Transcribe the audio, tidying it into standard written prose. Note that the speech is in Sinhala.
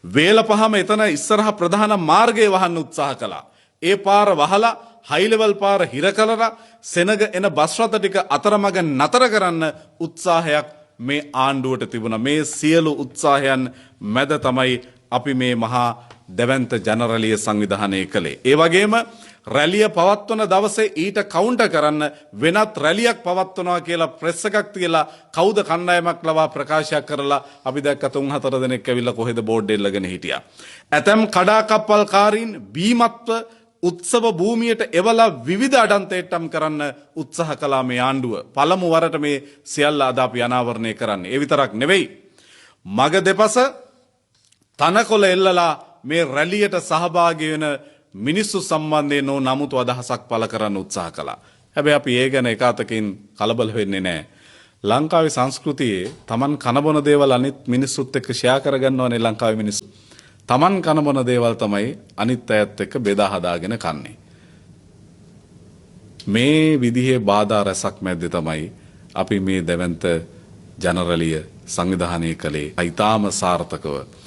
වේල පහම එතන ඉස්සරහ ප්‍රධාන මාර්ගය වහන්න උත්සාහ කළා. ඒ පාර වහලා හයි ලෙවල් පාර හිර කළා සෙනග එන බස් රථ ටික අතරමඟ නතර කරන්න උත්සාහයක් මේ ආණ්ඩුවට තිබුණා. මේ සියලු උත්සාහයන් මැද තමයි අපි මේ මහා දැවැන්ත ජනරැලිය සංවිධානය කළේ. ඒ වගේම රැලිය පවත්වන දවසේ ඊට කවුන්ටර් කරන්න වෙනත් රැලියක් පවත්වනවා කියලා ප්‍රෙස් එකක් තියලා කවුද කණ්ඩායමක් ලවා ප්‍රකාශයක් කරලා අපි දැක්ක 3-4 දෙනෙක් ඇවිල්ලා කොහෙද බෝඩ් එල්ලගෙන හිටියා. ඇතම් කඩාකප්පල්කාරීන් බීමත්ව උත්සව භූමියට එවලා විවිධ අඩන්තේට්ටම් කරන්න උත්සාහ කළා මේ ආණ්ඩුව. පළමු වරට මේ සියල්ල අද අපි අනාවරණය කරන්නේ. ඒ විතරක් නෙවෙයි. මග දෙපස තනකොළ එල්ලලා මේ රැලියට සහභාගී වෙන මිනිස්සු සම්බන්ධයෙන් නෝ නමුතු අදහසක් පළ කරන්න උත්සාහ කළා. හැබැයි අපි ඒ ගැන එක අතකින් කලබල වෙන්නේ නැහැ. ලංකාවේ සංස්කෘතියේ Taman කනබොන දේවල් අනිත් මිනිස්සුත් එක්ක ෂෙයා කරගන්නවනේ ලංකාවේ මිනිස්සු. Taman කනබොන දේවල් තමයි අනිත් අයත් එක්ක බෙදා හදාගෙන කන්නේ. මේ විදිහේ බාධා රැසක් මැද්දේ තමයි අපි මේ දැවැන්ත ජනරැලිය සංවිධානය කළේ. ඊටාම සාර්ථකව